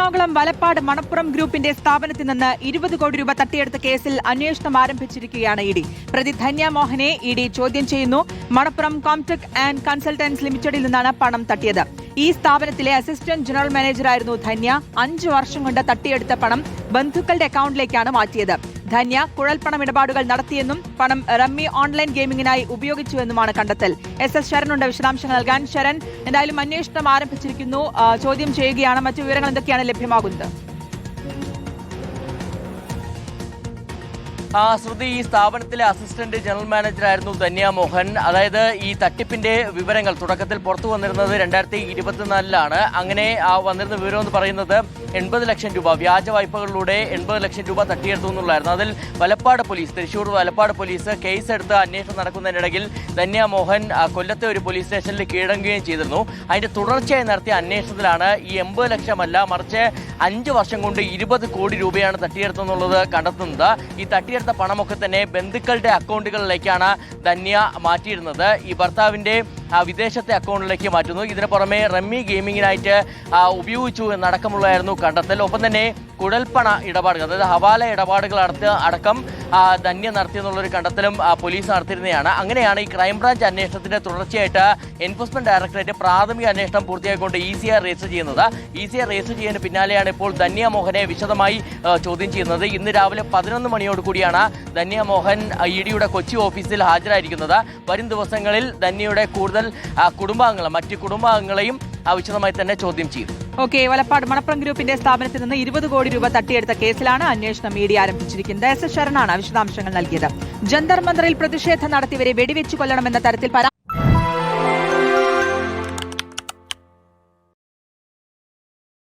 എറണാകുളം വലപ്പാട് മണപ്പുറം ഗ്രൂപ്പിന്റെ സ്ഥാപനത്തിൽ നിന്ന് 20 കോടി രൂപ തട്ടിയെടുത്ത കേസിൽ അന്വേഷണം ആരംഭിച്ചിരിക്കുകയാണ് ഇഡി. പ്രതി ധന്യ മോഹനെ ഇഡി ചോദ്യം ചെയ്യുന്നു. മണപ്പുറം കോംടെക് ആൻഡ് കൺസൾട്ടൻസ് ലിമിറ്റഡിൽ നിന്നാണ് പണം തട്ടിയത്. ഈ സ്ഥാപനത്തിലെ അസിസ്റ്റന്റ് ജനറൽ മാനേജറായിരുന്നു ധന്യ. 5 വർഷം കൊണ്ട് തട്ടിയെടുത്ത പണം ബന്ധുക്കളുടെ അക്കൗണ്ടിലേക്കാണ് മാറ്റിയത്. ധന്യ കുഴൽപ്പണം ഇടപാടുകൾ നടത്തിയെന്നും പണം റമ്മി ഓൺലൈൻ ഗെയിമിംഗിനായി ഉപയോഗിച്ചുവെന്നുമാണ് കണ്ടെത്തൽ. SS ശരനുണ്ട് വിശദാംശങ്ങൾ നൽകാൻ. ശരൺ, എന്തായാലും അന്വേഷണം ആരംഭിച്ചിരിക്കുന്നു, ചോദ്യം ചെയ്യുകയാണ്. മറ്റു വിവരങ്ങൾ എന്തൊക്കെയാണ് ലഭ്യമാകുന്നത്? ശ്രുതി, ഈ സ്ഥാപനത്തിലെ അസിസ്റ്റന്റ് ജനറൽ മാനേജറായിരുന്നു ധന്യ മോഹൻ. അതായത് ഈ തട്ടിപ്പിന്റെ വിവരങ്ങൾ തുടക്കത്തിൽ പുറത്തു വന്നിരുന്നത് 2024 അങ്ങനെ വന്നിരുന്ന വിവരം എന്ന് പറയുന്നത് 80 ലക്ഷം രൂപ വ്യാജ വായ്പകളിലൂടെ 80 ലക്ഷം രൂപ തട്ടിയെടുത്തു എന്നുള്ളതായിരുന്നു. അതിൽ വലപ്പാട് പോലീസ്, തൃശ്ശൂർ വലപ്പാട് പോലീസ് കേസെടുത്ത് അന്വേഷണം നടക്കുന്നതിനിടയിൽ ധന്യ മോഹൻ കൊല്ലത്തെ ഒരു പോലീസ് സ്റ്റേഷനിൽ കീഴടങ്ങുകയും ചെയ്തിരുന്നു. അതിന്റെ തുടർച്ചയായി നടത്തിയ അന്വേഷണത്തിലാണ് ഈ 80 ലക്ഷമല്ല മറിച്ച് 5 വർഷം കൊണ്ട് 20 കോടി രൂപയാണ് തട്ടിയെടുത്തെന്നുള്ളത് കണ്ടെത്തുന്നത്. ഈ തട്ടിയെടുത്ത പണമൊക്കെ തന്നെ ബന്ധുക്കളുടെ അക്കൗണ്ടുകളിലേക്കാണ് ധന്യ മാറ്റിയിരുന്നത്. ഈ ഭർത്താവിന്റെ വിദേശത്തെ അക്കൗണ്ടിലേക്ക് മാറ്റുന്നു. ഇതിന് പുറമെ റമ്മി ഗെയിമിങ്ങിനായിട്ട് ഉപയോഗിച്ചു എന്നടക്കമുള്ളതായിരുന്നു കണ്ടെത്തൽ. ഒപ്പം തന്നെ കുഴൽപ്പണ ഇടപാടുകൾ, അതായത് ഹവാല ഇടപാടുകൾ അടക്കം ധന്യ നടത്തിയെന്നുള്ളൊരു കണ്ടെത്തലും പോലീസ് നടത്തിയിരുന്നതാണ്. അങ്ങനെയാണ് ഈ ക്രൈംബ്രാഞ്ച് അന്വേഷണത്തിന്റെ തുടർച്ചയായിട്ട് എൻഫോഴ്സ്മെന്റ് ഡയറക്ടറേറ്റ് പ്രാഥമിക അന്വേഷണം പൂർത്തിയാക്കിക്കൊണ്ട് ECR രജിസ്റ്റർ ചെയ്യുന്നത്. ECR രജിസ്റ്റർ ചെയ്യുന്നതിന് പിന്നാലെയാണ് ഇപ്പോൾ ധന്യ മോഹനെ വിശദമായി ചോദ്യം ചെയ്യുന്നത്. ഇന്ന് രാവിലെ 11 മണിയോട് കൂടിയാണ് ധന്യ മോഹൻ EDയുടെ കൊച്ചി ഓഫീസിൽ ഹാജരായിരിക്കുന്നത്. വരും ദിവസങ്ങളിൽ ധന്യയുടെ കൂടുതൽ കുടുംബാംഗങ്ങളും മറ്റ് കുടുംബാംഗങ്ങളെയും വിശദമായി തന്നെ ചോദ്യം ചെയ്തു. വലപ്പാട് മണപ്പുറം ഗ്രൂപ്പിന്റെ സ്ഥാപനത്തിൽ നിന്ന് 20 കോടി രൂപ തട്ടിയെടുത്ത കേസിലാണ് അന്വേഷണം ഇഡി ആരംഭിച്ചിരിക്കുന്നത്. SS ശരണാണ് വിശദാംശങ്ങൾ നൽകിയത്. ജന്തർ മന്ദറിൽ പ്രതിഷേധം നടത്തിയവരെ വെടിവെച്ചു കൊല്ലണമെന്ന തരത്തിൽ